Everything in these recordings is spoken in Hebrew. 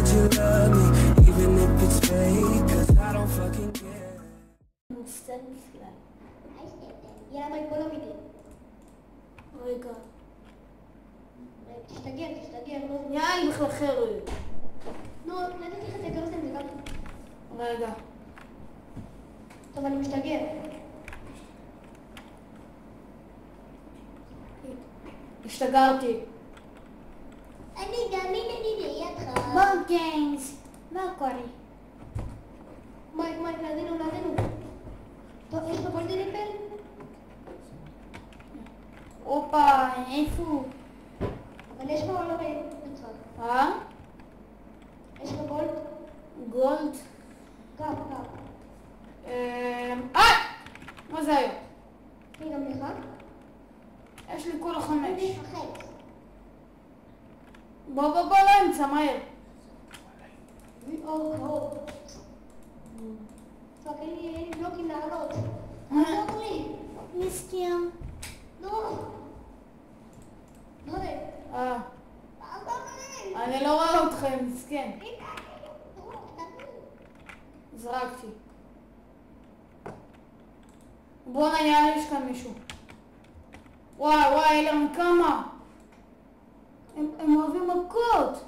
that you love me, even if it's fake, cause I don't fucking care. יאללה, מה יקבול אמיתי? רגע. תשתגר, נו. יאללה, בכלל חרוי. נו, נתתי לך את הקרסם, זה גם... רגע. טוב, אני משתגר. השתגרתי. אני גם, הנה לידך. בוא גיימס. מה קורה? מייק, נעדינו. טוב, יש לך גולדן אפל? הופה, איפה? אבל יש לך או לא בצחק? יש לך גולד? גולד? גם. מה זה היום? אני גם לך? יש לי כולה 5. אני מפחד. בוא לאמצע, מהר. פאק, אין לי בלוקים לעלות. תעזור לי. מסכים. נו. תעזור לי. אני לא רואה אותך, מסכן. זרקתי. בוא נראה לי יש כאן מישהו. וואי, אלה הם כמה. הם אוהבים מכות.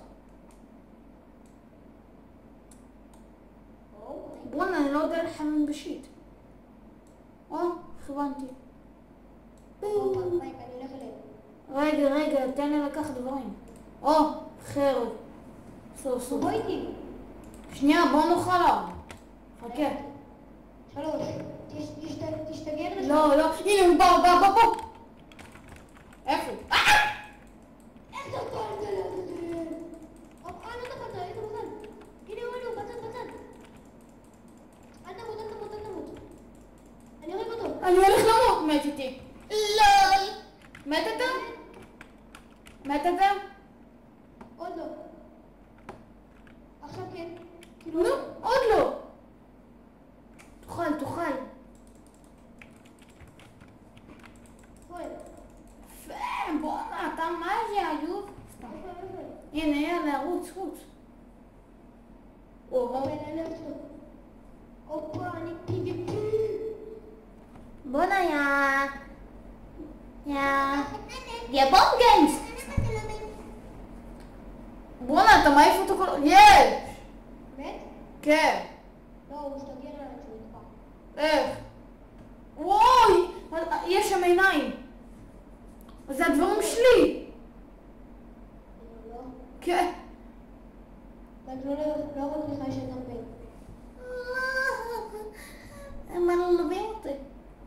בוא'נה, אני לא יודע לחמם בשיט. כיוונתי. רגע, תן לי לקחת דברים. חרב. סוף. בוא איתי. שנייה, בוא נאכל עליו. חכה. 3. תשתגר לשם. לא, הנה הוא בוא. איפה? איך אתה כל זה לעזאזל? לא תפצה, איזה מזל. הנה הוא, בצד. אל תמות. אני הורג אותו. אני הולך למות, מת איתי. לול. מת אתה? עוד לא. עכשיו כן. נו, עוד לא. תאכל. בוא'נה, אתה מה זה עלוב? הנה, יאללה, רוץ. אופה, אני PvP. בוא'נה, יא בום גיימס. בוא'נה, אתה מעיף אותו כל... יש! מת? כן. לא, הוא השתגר עליי שהוא נדפק. איך? וואי! יש שם עיניים. זה הדברים שלי. לא. כן. לא רק לך יש גם בן. הם מלווים אותי.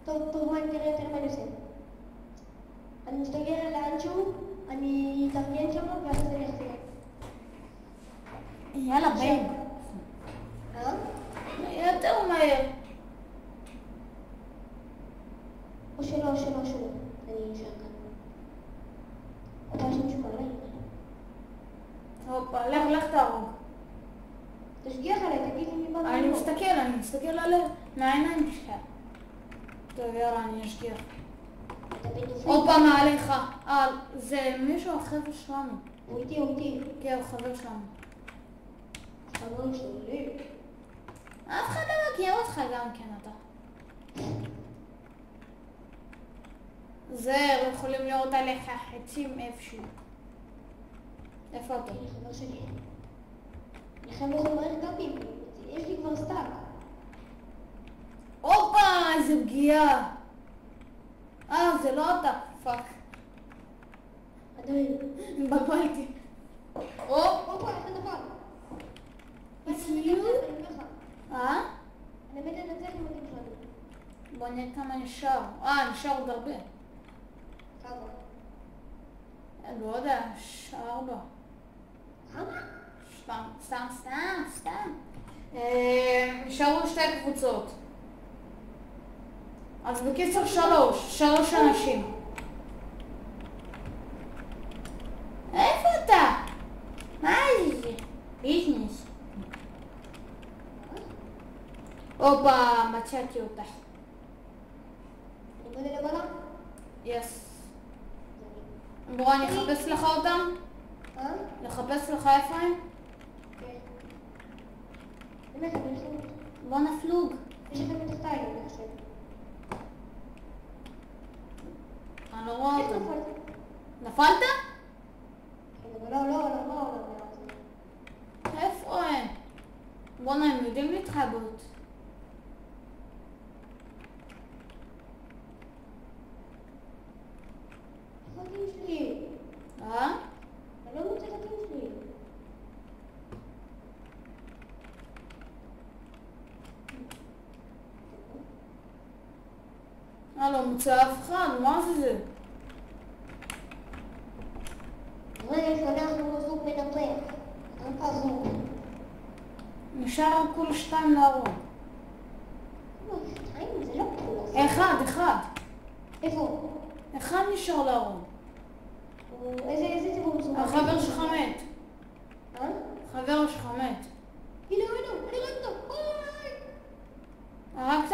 טוב, מה תראה יותר מה אני עושה. אני משתגר לאנשהו, אני אתארגן שם ואז אני אחזיר. יאללה, בן. יותר מהר. או שלא. אני אשאר כאן. יש מישהו כאן. הופה, לך תהרוג. תשגיח עליי, תגיד לי מי בא. אני מסתכל עליו מהעיניים שלך. טוב, יאללה, אני אשגיח. עוד פעם מעליך. זה מישהו החבר שלנו. הוא איתי. כן, הוא חבר שלנו. חבר שלי. אף אחד לא מכיר אותך גם כן אתה. זר, יכולים לראות עליך חצים איפשהו. איפה אתה? אני חבר שלי. אני חייב לכל מערכת גפים. יש לי כבר סטאק. הופה, איזה פגיעה. זה לא אתה. פאק. עדיין. התבלבלתי. הופה, איך אתה נפל? אני מת לנצח עם אותי שלנו. בוא נראה כמה נשאר. נשאר עוד הרבה. כמה? לא יודע, 4. כמה? סתם. נשארו 2 קבוצות. אז בקיצור 3 אנשים. איפה אתה? מה זה? ביזנס. הופה, מצאתי אותך. אני בוא למעלה? יס. בוא, אני אחפש לך אותם? לחפש לך איפה הם? כן. באמת, אבל יש לנו... בוא נפלוג. יש לכם מתחתיי, אני חושב. אני לא רואה איך אותו. נפלת? נפלת? אבל לא, איפה הם? בוא'נה, הם יודעים להתחבות. איפה הטים שלי? אה? אני לא מוצא את הטים שלי. לא מוצא אף אחד, מה זה? רגע, אנחנו זוג מנפח. אתה זוג. נשאר כול 2 להרוג. שתיים, זה לא כולה. אחד. איפה? אחד נשאר להרוג. איזה ציבור מסוים? החבר שלך מת. אה? חבר שלך מת. הנה, אני רואה אותו. אוי! הרגת?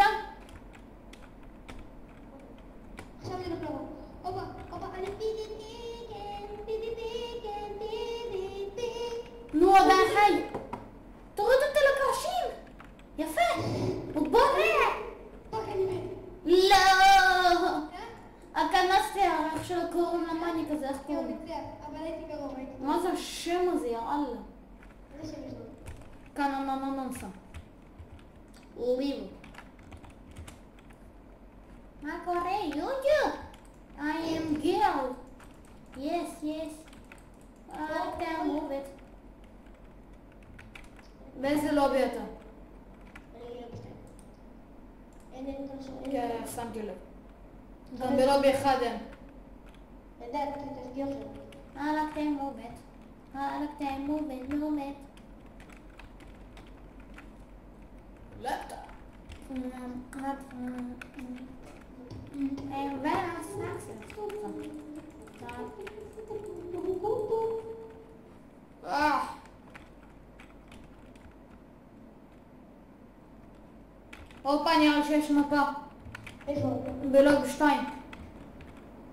עכשיו אני הולך להרוג. הופה, אני נו, עדיין חי. תוריד אותי לקרשים. יפה. הוא בורח. פאק, אני מת. לא. הכנסתי הערך של הקוראים למאניק הזה, איך כן, הוא קוראים? ניצח, אבל הייתי קרוב, הייתי קרוב. מה זה השם הזה, יאללה? איזה שם יש לו? כאן ננסה. ליבו. מה קורה? יוג'ו? I am girl. Yes. אתה מובט. באיזה לובי אתה? אני לא בשתיים. אין קרשו, אין. כן, שמתי לב. גם בלובי אחד אין. לדעת, תשגיח שלו. הלכתי מובט. לא מת. לפטה. הופה, נראה לי שיש מפה. איפה? בלובי 2.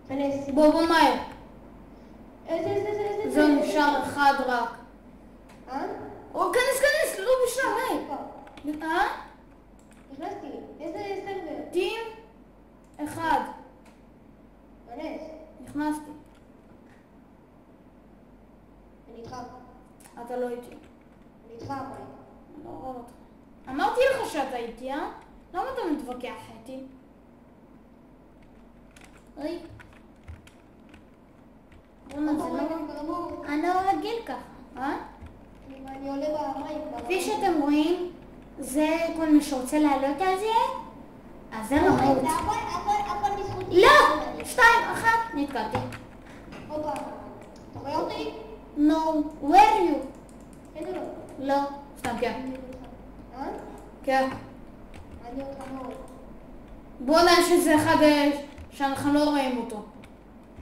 כנס. בוא מהר. איזה? זהו, נשאר אחד רק. אה? כנס, לא בשלב, איפה? אה? נכנסתי. איזה סרבר? טים? אחד. כנס. נכנסתי. אני איתך. אתה לא איתי. אני איתך, אבל. אני לא רואה אותך. אמרתי לך שאתה איתי, אה? למה אתה מתווכח איתי? אוי. בוא'נה, זה לא... אני לא רגיל ככה, אה? אני עולה במים. כפי שאתם רואים, זה כל מי שרוצה לעלות על זה, אז זה רמאות. הכל בזכותי. לא! 2, 1, נתקעתי. הופה. אתה רואה אותי? No, where are you? כן או לא? לא. סתם כן. אני אותך. אה? כן. אני אותך מאוד. בוא'נה, יש איזה אחד שאנחנו לא רואים אותו.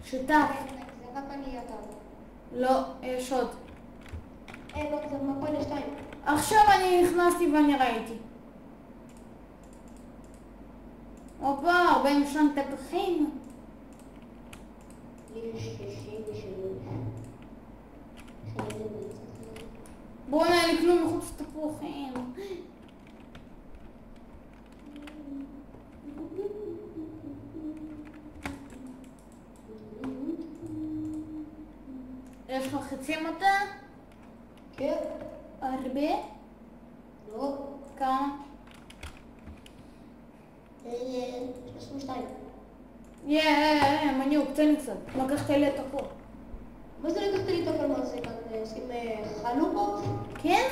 שותף. זה רק אני אתה. לא, יש עוד. לא, זה מפה לשתיים. עכשיו אני נכנסתי ואני ראיתי. הופה, 42 תפוחים. יש 63. בוא'נה, אין לי כלום מחוץ לתפוחים. יש לך חצי מטה? כן. הרבה? לא. כמה? 32. מניוק, תן לי קצת. לקחת לי את הכל. מה זה לקחת לי את הכל? מה זה כאן? שים חלוקות? כן?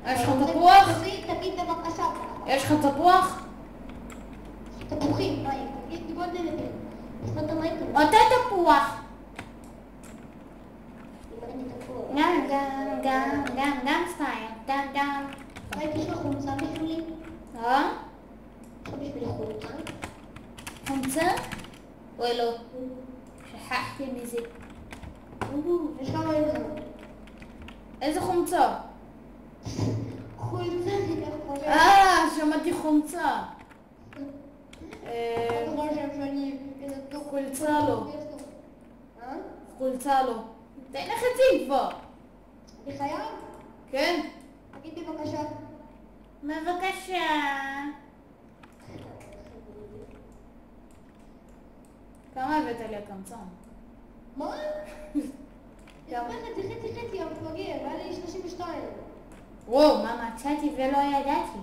יש לך תפוח? תגיד בבקשה. יש לך תפוח? תפוחים, מים. תגיד גודל את זה. איפה אתה מים כאן? אותה תפוח. איבדתי תפוח. גם סטייל. גם. ראיתי יש לך חומצה בשבילי? אה? יש לך בשבילי חומצה? חומצה? אוי לא. שכחתי מזה. יש לך מים כאן. איזה חומצה? חומצה זה ככה. שמעתי חומצה. אתה חושב שאני... חולצה לא. אה? חולצה לא. תן לך חצי כבר. אני חייב? כן? תגיד בבקשה. בבקשה. כמה הבאת לי הקמצן? מה? יאללה, זה חצי, המפגר, היה לי 32. וואו, מה מצאתי ולא ידעתי.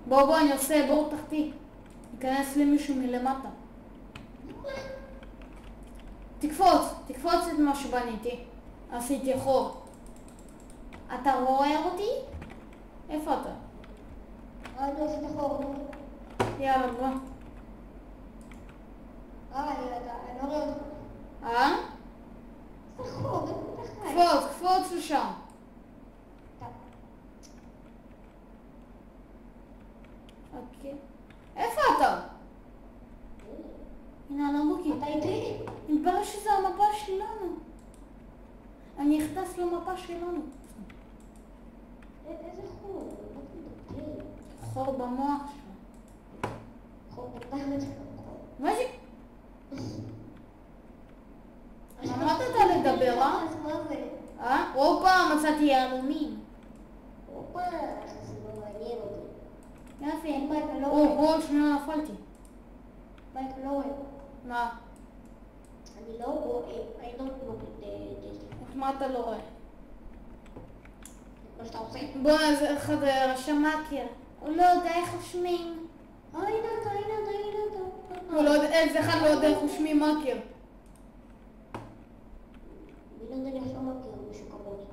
בוא, אני עושה בור תחתי. ניכנס למישהו מלמטה. תקפוץ את מה שבניתי. עשיתי חור. אתה רואה אותי? איפה אתה? אני עושה את החור, נו. יאללה, בוא. אני לא רואה אותך. זה חור, איפה אתה חי? קפוץ לשם. אוקיי. איפה אתה? הנה, לא בוקי. אתה איתי? מתברר שזה המפה שלנו. אני אכנס למפה שלנו. איזה חור? חור במוח שלו. חור בטחת שלך. מה זה? אמרת לדבר, אה? אז מה זה? הופה, מצאתי יהלומים. הופה, זה לא מעניין אותי. יופי. מה, אתה לא רואה? או, שנייה נפלתי. מה, אתה לא רואה? מה? אני לא רואה. I don't know it. מה אתה לא רואה? מה שאתה עושה. בוא, איזה אחד רשם מאקר. הוא לא יודע איך חושמים. הנה אתה. הוא לא יודע, איזה אחד לא יודע איך חושמים מאקר. אני לא יודע לחשוב מה כאילו מישהו כמוני.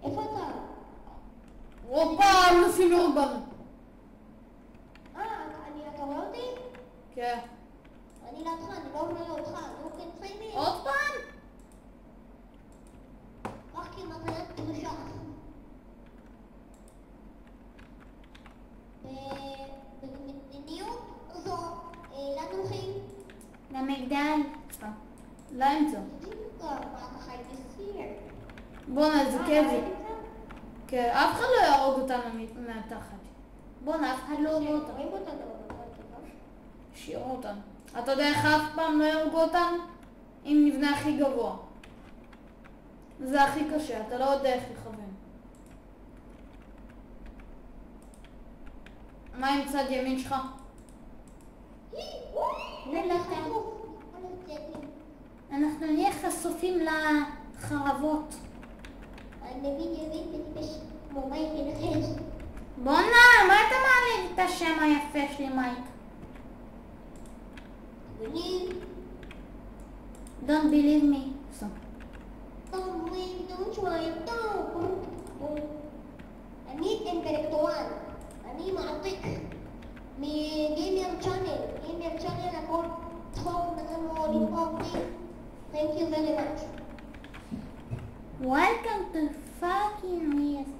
איפה אתה? הופה, מנסים לראות בנו. אתה רואה אותי? כן. אני לידך, אני לא רואה אותך. נו, כן, תסיימי. עוד פעם? רק כי מתנת קדושה. במדיניות זו, לאן הולכים? למגדל. לאמצע. מה אתה חי בסיר? בואנה, איזה כיפי. כן, אף אחד לא יהרוג אותנו מהתחת. בואנה, אף אחד לא יהרוג אותנו. רואים אותנו. שירו אותנו. אתה יודע איך אף פעם לא יהרגו אותנו? אם נבנה הכי גבוה. זה הכי קשה, אתה לא יודע איך לכוון. מה עם צד ימין שלך? אנחנו נהיה חשופים לחרבות. בואנה, מה אתה מעלה את השם היפה שלי, מייק? Don't believe me. So. אני אינטלקטואל. אני מעתיק מגיימר צ'אנל, הכל צחוק, נתן לו למכור לי. Thank you very much. Welcome to fucking yes.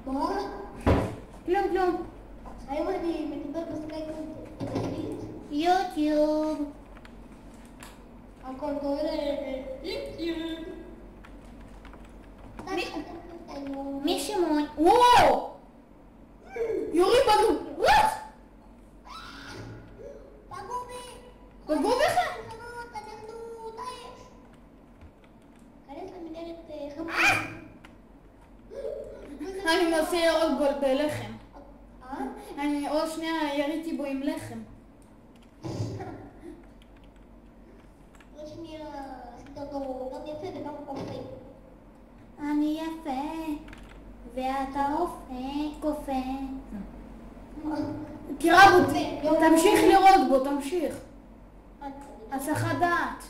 מה? כלום. היום אני מדבר בסקייפ בעברית. יוטיוב. הכל קורא ליוטיוב. מי שמון? וואו! יורים בנו! וואט! פגעו בך? אנחנו דאעש. כנס למנהלת חמוד. אני מנסה ירוק בו בלחם. אני עוד שנייה יריתי בו עם לחם. עוד שנייה עשית אותו גם יפה וגם קופא. אני יפה, ואתה קופא. תראה בו, תמשיך לראות בו, תמשיך. הצלחה דעת.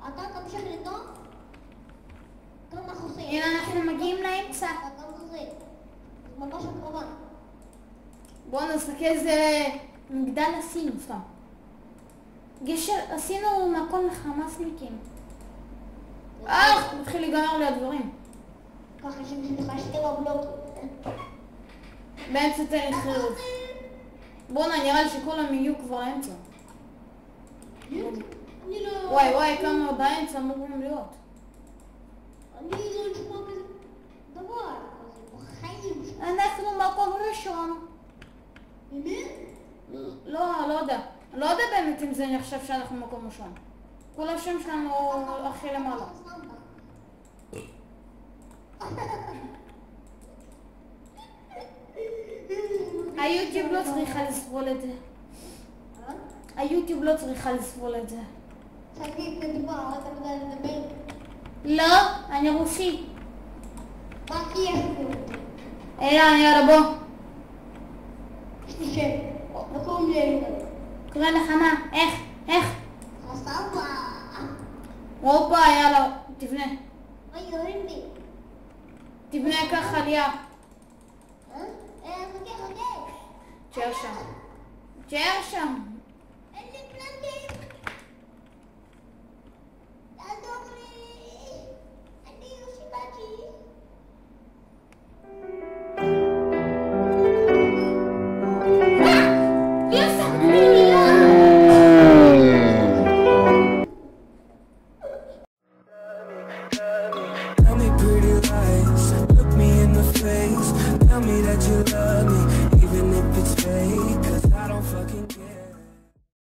אתה תמשיך לדום? כמה חוסר? הנה אנחנו מגיעים לאמצע. כמה חוסר? ממש הקרבה. בואו נסתכל איזה מגדל עשינו, סתם. גשר, עשינו מקום לחמאסניקים. מתחיל להיגמר לי הדברים. ככה שבשבילך שתי בבלוקים. באמצע תן לי חירות. בוא'נה, נראה לי שכולם יהיו כבר אמצע. אני לא... וואי, כמה באמצע אמורים להיות. אני לא נשמע כזה דבר. זה בחיים שלי. אנחנו מקום ראשון. באמת? לא יודע. לא יודע באמת אם זה נחשב שאנחנו מקום ראשון. כל השם שלנו הכי למעלה. היוטיוב לא צריכה לסבול את זה. היוטיוב לא צריכה לסבול את זה. תגיד, תדבר, אתה יודע לדבר? לא, אני רוסי. מה תהיה? יאללה בוא. יש לי שם. לא קוראים לי קורא לך מה? איך? סבא. הופה, יאללה, תבנה. מה יורים לי? תבנה ככה עלייה. חכה. תשאר שם. תשאר שם.